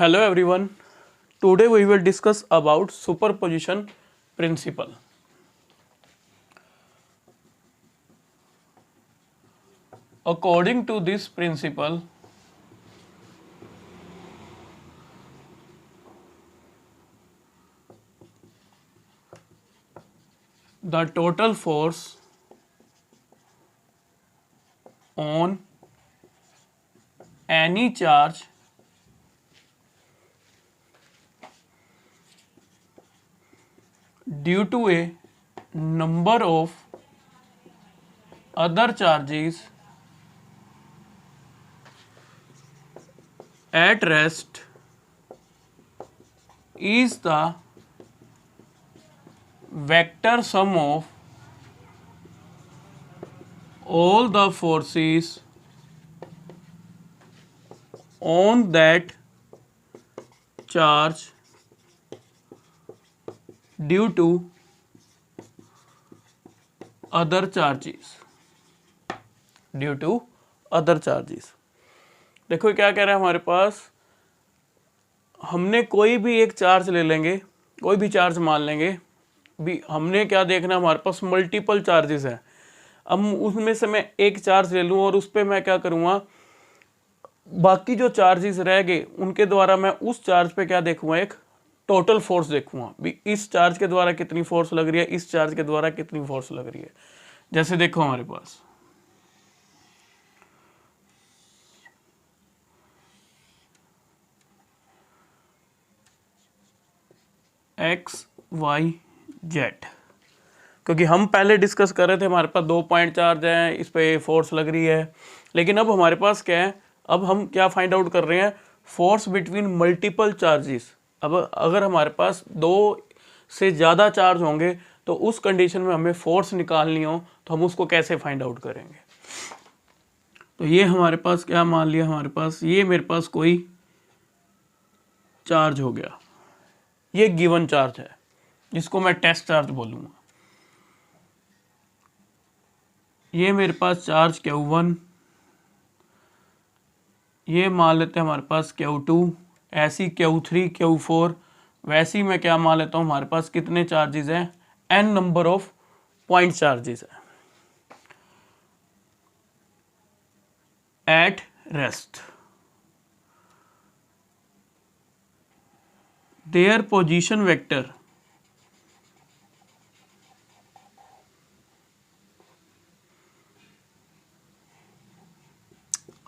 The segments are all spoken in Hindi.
Hello everyone. Today we will discuss about superposition principle. According to this principle, the total force on any charge due to a number of other charges at rest is the vector sum of all the forces on that charge due to other charges. देखो क्या कह रहा है हमारे पास, हमने कोई भी एक चार्ज ले लेंगे, कोई भी चार्ज मान लेंगे भी, हमने क्या देखना, हमारे पास मल्टीपल चार्जेस है। अब उसमें से मैं एक चार्ज ले लूँ और उस पर मैं क्या करूँगा, बाकी जो चार्जेस रह गए उनके द्वारा मैं उस चार्ज पे क्या देखूँगा, एक टोटल फोर्स देखूँगा भी इस चार्ज के द्वारा कितनी फोर्स लग रही है, इस चार्ज के द्वारा कितनी फोर्स लग रही है। जैसे देखो हमारे पास एक्स वाई जेड, क्योंकि हम पहले डिस्कस कर रहे थे हमारे पास 2 पॉइंट चार्ज हैं, इस पे फोर्स लग रही है, लेकिन अब हमारे पास क्या है, अब हम क्या फाइंड आउट कर रहे हैं, फोर्स बिटवीन मल्टीपल चार्जेस। अब अगर हमारे पास 2 से ज़्यादा चार्ज होंगे तो उस कंडीशन में हमें फोर्स निकालनी हो तो हम उसको कैसे फाइंड आउट करेंगे। तो ये हमारे पास क्या मान लिया, हमारे पास ये मेरे पास कोई चार्ज हो गया, ये गिवन चार्ज है जिसको मैं टेस्ट चार्ज बोलूँगा। ये मेरे पास चार्ज Q1, ये मान लेते हैं हमारे पास Q2, ऐसी Q3 Q4, वैसी मैं क्या मान लेता हूँ, हमारे पास कितने चार्जेस हैं, n number of point charges है at rest. Their position vector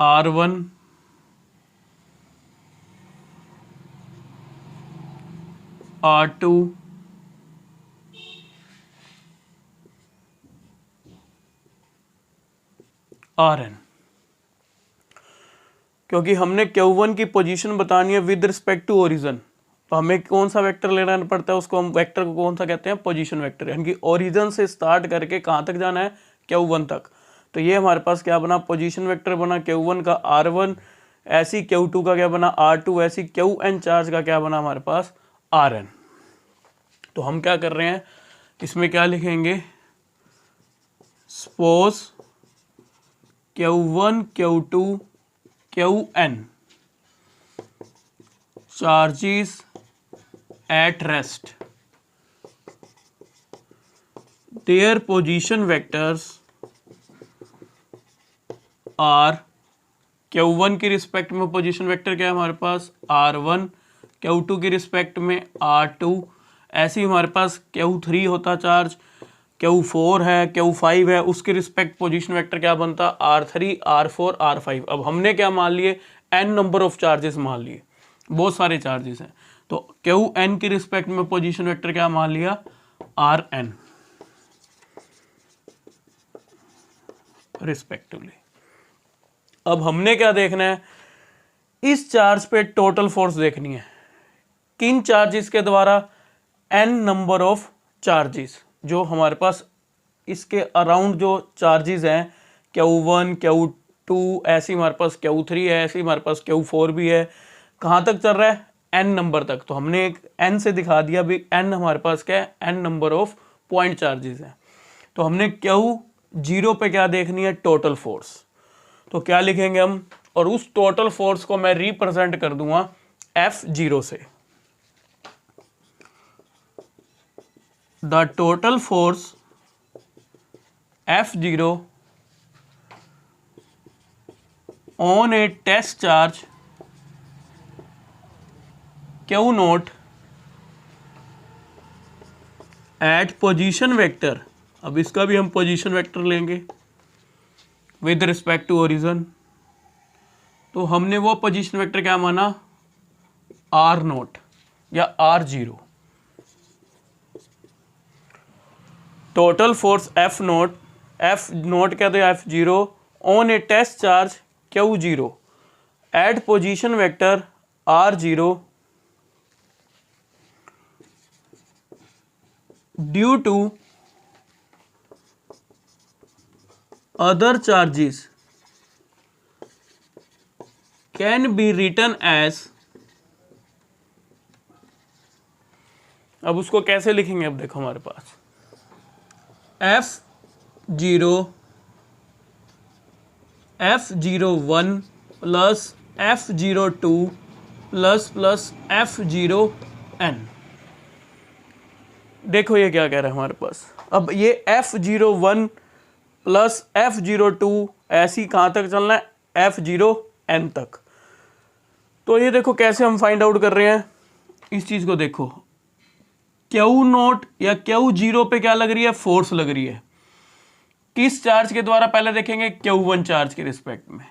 R1, R2, Rn। क्योंकि हमने Q1 की पोजीशन बतानी है विद रिस्पेक्ट टू ओरिजिन, तो हमें कौन सा वेक्टर लेना पड़ता है, उसको हम वेक्टर को कौन सा कहते हैं, पोजीशन वेक्टर, यानी कि ओरिजिन से स्टार्ट करके कहाँ तक जाना है, Q1 तक। तो ये हमारे पास क्या बना, पोजीशन वेक्टर बना Q1 का R1, ऐसी Q2 का क्या बना R2, ऐसी Qn चार्ज का क्या बना हमारे पास Rn। तो हम क्या कर रहे हैं, इसमें क्या लिखेंगे, suppose Q1 Q2 Qn charges at rest, their position vectors are, Q1 की रिस्पेक्ट में पोजीशन वेक्टर क्या है हमारे पास R1, Q2 की रिस्पेक्ट में R2, ऐसे ही हमारे पास Q3 होता चार्ज, Q4 है, Q5 है, उसके रिस्पेक्ट पोजीशन वेक्टर क्या बनता, R3, R4, R5। अब हमने क्या मान लिए, n नंबर ऑफ चार्जेस मान लिए, बहुत सारे चार्जेस हैं, तो Qn की रिस्पेक्ट में पोजीशन वेक्टर क्या मान लिया, Rn रिस्पेक्टिवली। अब हमने क्या देखना है, इस चार्ज पे टोटल फोर्स देखनी है, किन चार्जेस के द्वारा, n नंबर ऑफ चार्जेस जो हमारे पास इसके अराउंड जो चार्जेस हैं, Q1 Q2, ऐसी हमारे पास Q3 है, ऐसी हमारे पास Q4 भी है, कहाँ तक चल रहा है, n नंबर तक। तो हमने एक n से दिखा दिया भी n हमारे पास क्या है, n number of point charges हैं। तो हमने Q0 पे क्या देखनी है, टोटल फोर्स। तो क्या लिखेंगे हम, और उस टोटल फोर्स को मैं रिप्रेजेंट कर दूंगा F0 से, the total force F0 on a test charge Q0 at position vector, अब इसका भी हम पोजीशन वेक्टर लेंगे विद रिस्पेक्ट टू ओरिजिन, तो हमने वो पोजीशन वेक्टर क्या माना, R0 या R0। टोटल फोर्स F0 क्या था, F0 on a test charge Q0 at position vector R0 due to other charges can be written as, अब उसको कैसे लिखेंगे, अब देखो हमारे पास F01 plus F02 plus F0n। देखो ये क्या कह रहा है हमारे पास, अब ये F01 प्लस F02 ऐसी कहाँ तक चलना है, F0n तक। तो ये देखो कैसे हम फाइंड आउट कर रहे हैं इस चीज़ को, देखो Q0 या Q0 पे क्या लग रही है, फोर्स लग रही है, किस चार्ज के द्वारा पहले देखेंगे, Q1 चार्ज के रिस्पेक्ट में।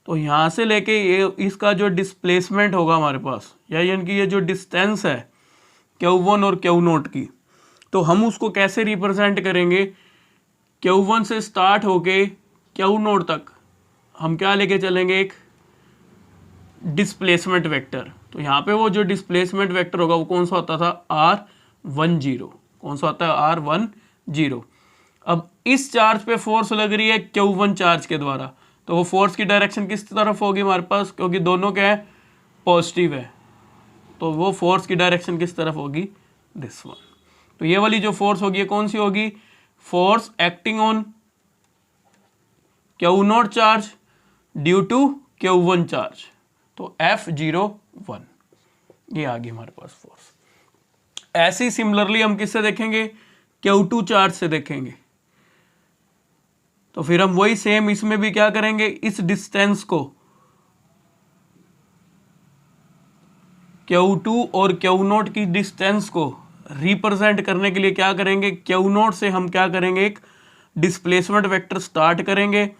तो यहाँ से लेके ये इसका जो डिस्प्लेसमेंट होगा हमारे पास, या यानी कि ये जो डिस्टेंस है Q1 और Q0 की, तो हम उसको कैसे रिप्रेजेंट करेंगे, Q1 से स्टार्ट होके Q0 तक हम क्या लेके चलेंगे, एक डिस्प्लेसमेंट वेक्टर। तो यहाँ पे वो जो डिस्प्लेसमेंट वेक्टर होगा वो कौन सा होता था, R10, कौन सा होता है, R10। अब इस चार्ज पे फोर्स लग रही है Q1 चार्ज के द्वारा, तो वो फोर्स की डायरेक्शन किस तरफ होगी हमारे पास, क्योंकि दोनों क्या है, पॉजिटिव है, तो वो फोर्स की डायरेक्शन किस तरफ होगी, दिस वन। तो ये वाली जो फोर्स होगी कौन सी होगी, force acting on Q0 charge due to Q1 charge, तो F01, ये आ गई हमारे पास फोर्स। ऐसे ही सिमिलरली हम किससे देखेंगे, Q2 चार्ज से देखेंगे। तो फिर हम वही सेम इसमें भी क्या करेंगे, इस डिस्टेंस को Q2 और Q0 की डिस्टेंस को रिप्रेजेंट करने के लिए क्या करेंगे, Q0 से हम क्या करेंगे, एक डिस्प्लेसमेंट वेक्टर स्टार्ट करेंगे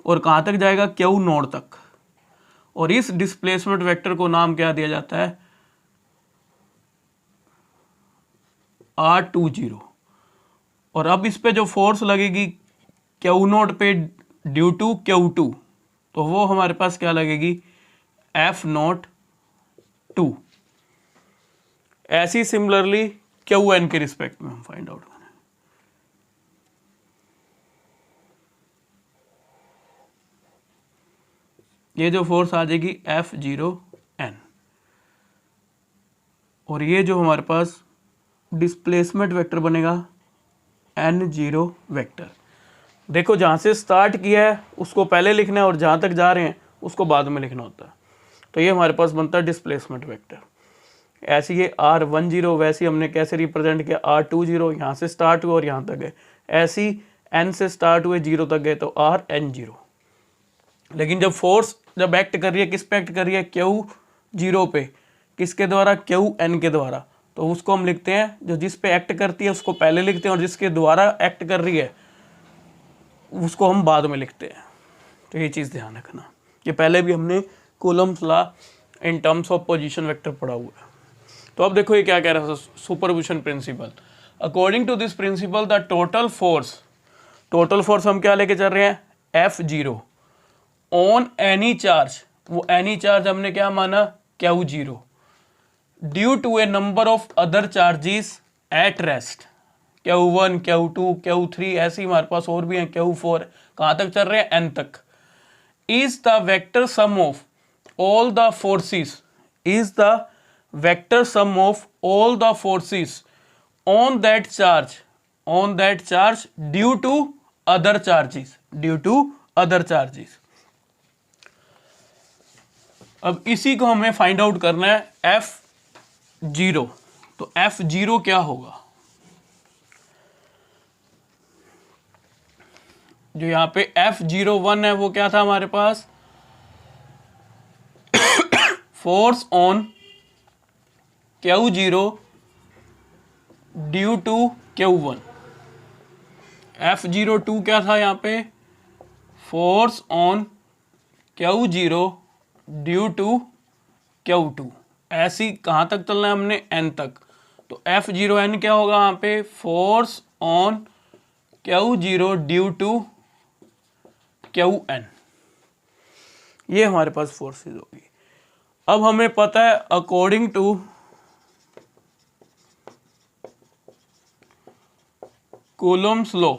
और कहाँ तक जाएगा, Q0 तक, और इस डिस्प्लेसमेंट वेक्टर को नाम क्या दिया जाता है, R20। और अब इस पे जो फोर्स लगेगी Q0 पे ड्यू टू Q2, तो वो हमारे पास क्या लगेगी, F02। ऐसी सिमिलरली Qn के रिस्पेक्ट में हम फाइंड आउट करें। ये जो फोर्स आ जाएगी F0n, और ये जो हमारे पास डिस्प्लेसमेंट वेक्टर बनेगा N0 वेक्टर। देखो जहाँ से स्टार्ट किया है उसको पहले लिखना है और जहाँ तक जा रहे हैं उसको बाद में लिखना होता है। तो ये हमारे पास बनता है डिस्प्लेसमेंट वेक्टर। ऐसे ये R10, वैसे हमने कैसे रिप्रेजेंट किया, R20 यहाँ से स्टार्ट हुए और यहाँ तक गए, ऐसी N से स्टार्ट हुए 0 तक गए तो Rn0। लेकिन जब फोर्स जब एक्ट कर रही है, किस पे एक्ट कर रही है, Q0 पे, किसके द्वारा, Qn के द्वारा, तो उसको हम लिखते हैं, जो जिस पे एक्ट करती है उसको पहले लिखते हैं और जिसके द्वारा एक्ट कर रही है उसको हम बाद में लिखते हैं। तो ये चीज़ ध्यान रखना, ये पहले भी हमने Coulomb's law in terms of position vector पढ़ा हुआ है। तो अब देखो ये क्या कह रहा है, superposition principle. According to this principle the total force हम क्या लेके चल रहे हैं, F0 ऑन एनी चार्ज, वो एनी चार्ज हमने क्या माना, Q0, due to a number of other charges at rest, Q1, Q2, Q3, ऐसे ही हमारे पास और भी हैं, Q4, कहाँ तक चल रहे हैं, N तक, is the vector sum of all the forces, is the vector sum of all the forces on that charge due to other charges, अब इसी को हमें फाइंड आउट करना है F0। तो F0 क्या होगा, जो यहाँ पे F01 है वो क्या था हमारे पास, force on Q0 due to Q1। F02 क्या था यहाँ पे, force on Q0 due to Q2। ऐसी कहाँ तक चलना है हमने, N तक। तो F0N क्या होगा यहाँ पे, force on Q0 due to Qn। ये हमारे पास फोर्सेस होगी। अब हमें पता है according to Coulomb's law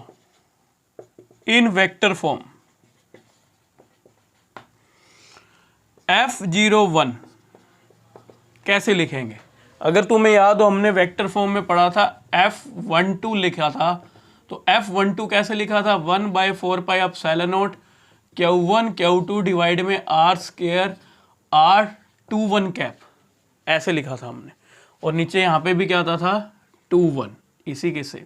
in vector form, F01 कैसे लिखेंगे। अगर तुम्हें याद हो हमने वेक्टर फॉर्म में पढ़ा था F12 लिखा था, तो F12 कैसे लिखा था, 1/4πε0 Q1 Q2 डिवाइड में R स्क्वायर R21 कैप, ऐसे लिखा था हमने। और नीचे यहाँ पे भी क्या आता था 21, इसी के से,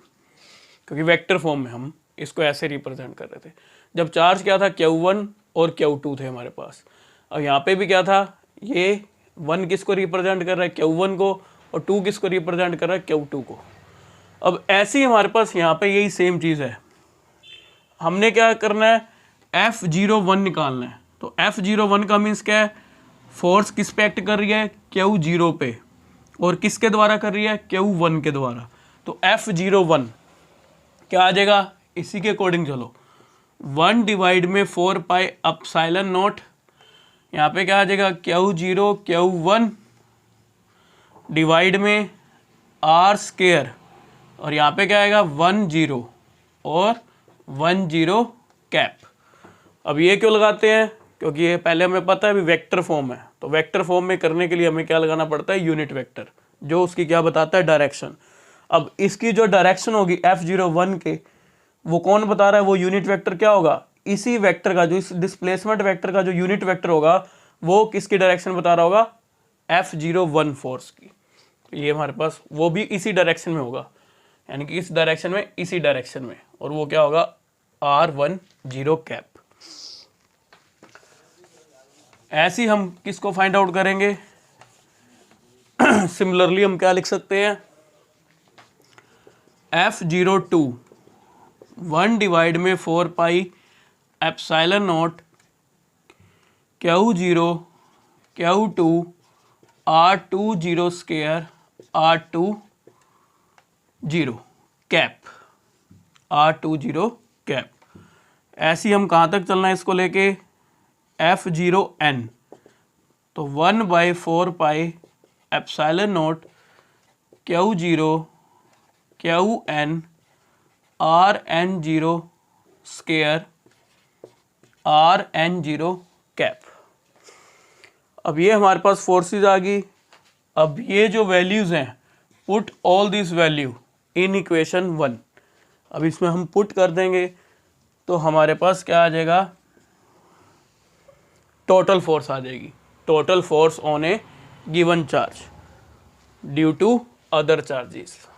क्योंकि वेक्टर फॉर्म में हम इसको ऐसे रिप्रेजेंट कर रहे थे। जब चार्ज क्या था Q1 और Q2 थे हमारे पास। अब यहाँ पे भी क्या था, ये 1 किसको रिप्रेजेंट कर रहा है, Q1 को, और 2 किसको रिप्रेजेंट कर रहा है, Q2 को। अब ऐसे ही हमारे पास यहाँ पे यही सेम चीज़ है। हमने क्या करना है, F01 निकालना है। तो F01 का मीन्स क्या है, फोर्स किस पे एक्ट कर रही है, Q0 पे, और किसके द्वारा कर रही है, Q1 के द्वारा। तो F01 क्या आ जाएगा, इसी के अकॉर्डिंग चलो, 1 डिवाइड में 4πε0, यहाँ पे क्या आ जाएगा Q0 Q1 डिवाइड में R स्क्वायर, और यहाँ पे क्या आएगा 10 और 10 कैप। अब ये क्यों लगाते हैं, क्योंकि ये पहले हमें पता है अभी वेक्टर फॉर्म है, तो वेक्टर फॉर्म में करने के लिए हमें क्या लगाना पड़ता है, यूनिट वेक्टर, जो उसकी क्या बताता है, डायरेक्शन। अब इसकी जो डायरेक्शन होगी F01 के, वो कौन बता रहा है, वो यूनिट वेक्टर क्या होगा, इसी वेक्टर का, जो इस डिस्प्लेसमेंट वेक्टर का जो यूनिट वेक्टर होगा वो किसकी डायरेक्शन बता रहा होगा, F01 फोर्स की। तो ये हमारे पास वो भी इसी डायरेक्शन में होगा, यानी कि इस डायरेक्शन में, इसी डायरेक्शन में, और वो क्या होगा R10 कैप। ऐसे ही हम किसको फाइंड आउट करेंगे, सिमिलरली हम क्या लिख सकते हैं, F02 1 डिवाइड में 4πε0 Q0 Q2 R20 square R20 cap, R20 cap. ऐसे ही हम कहाँ तक चलना है इसको लेके, F0N, तो 1/4πε0 Q0 Qn Rn0 square Rn0 cap. अब ये हमारे पास फोर्सेस आ गई। अब ये जो वैल्यूज़ हैं, put all this value in equation 1। अब इसमें हम पुट कर देंगे तो हमारे पास क्या आ जाएगा, टोटल फोर्स आ जाएगी, total force on a given charge due to other charges.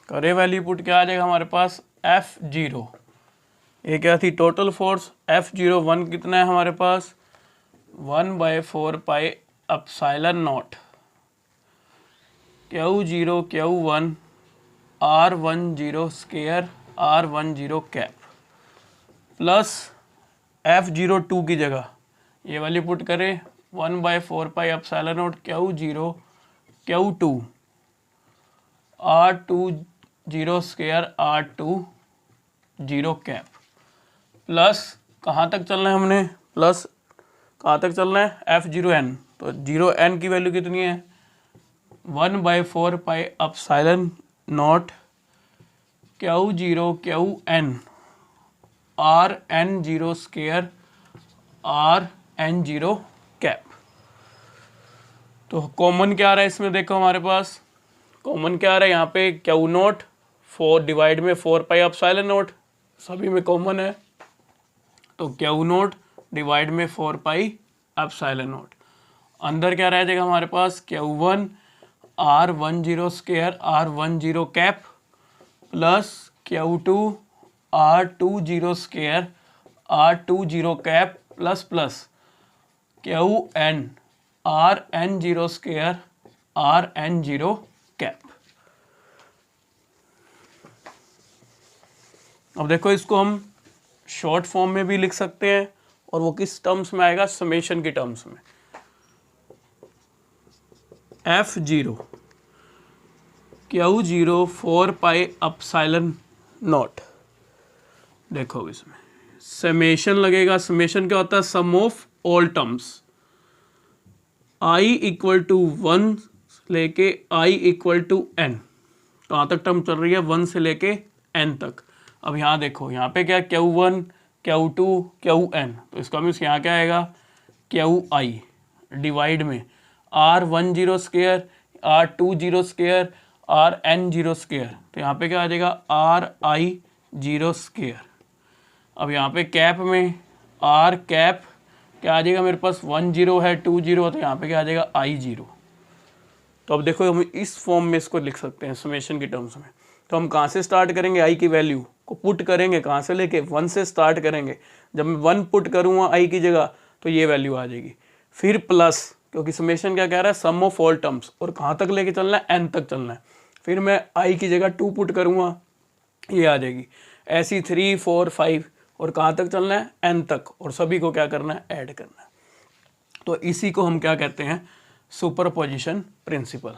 करे वैल्यू पुट क्या आ जाएगा हमारे पास, F0, ये क्या थी टोटल फोर्स, F01 कितना है हमारे पास, 1/4πε0 Q0 Q1 R10 square R10 cap, plus F02 की जगह ये वाली पुट करें 1/4πε0 Q0 Q2 R20 square R20 cap, plus कहाँ तक चलना है हमने, प्लस कहाँ तक चलना है, F0N। तो 0N की वैल्यू कितनी है, 1/4πε0 Q0 Qn Rn0 square Rn0 cap. तो कॉमन क्या आ रहा है इसमें, देखो हमारे पास कॉमन क्या आ रहा है यहाँ पे, Q0 4 डिवाइड में 4 पाई एप्सिलॉन नॉट, सभी में कॉमन है, तो क्यू नॉट डिवाइड में 4 पाई एप्सिलॉन नॉट। अंदर क्या रह जाएगा हमारे पास, Q1 R10 square R10 cap plus Q2 R20 square R20 cap plus plus Qn Rn0 square Rn0 cap. अब देखो इसको हम शॉर्ट फॉर्म में भी लिख सकते हैं, और वो किस टर्म्स में आएगा, समेशन की टर्म्स में। F0 Q0 4 pi epsilon not. देखो इसमें समेशन लगेगा, समेशन क्या होता है, sum of all terms, i equal to 1 लेके i इक्वल टू n, कहाँ तक टर्म चल रही है, 1 से लेके n तक। अब यहाँ देखो, यहाँ पे क्या, Q1 Q2 Qn, तो इसका मीन्स यहाँ क्या आएगा, Qi डिवाइड में R10 square R20 square Rn0 square, तो यहाँ पे क्या आ जाएगा Ri0 स्क्वायर। अब यहाँ पे कैप में R कैप क्या आ जाएगा, मेरे पास 10 है 20, तो यहाँ पे क्या आ जाएगा I0। तो अब देखो हम इस फॉर्म में इसको लिख सकते हैं समेशन की टर्म्स में। तो हम कहाँ से स्टार्ट करेंगे, I की वैल्यू को पुट करेंगे, कहाँ से लेके 1 से स्टार्ट करेंगे। जब मैं 1 पुट करूँगा I की जगह तो ये वैल्यू आ जाएगी, फिर प्लस, क्योंकि समेशन क्या कह रहा है, सम ऑफ ऑल टर्म्स, और कहाँ तक लेके चलना है, n तक चलना है। फिर मैं I की जगह 2 पुट करूँगा, ये आ जाएगी। ऐसी 3 4 5, और कहाँ तक चलना है, n तक, और सभी को क्या करना है, ऐड करना है। तो इसी को हम क्या कहते हैं, superposition principle.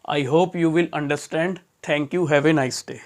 I hope you will understand. Thank you, have a nice day.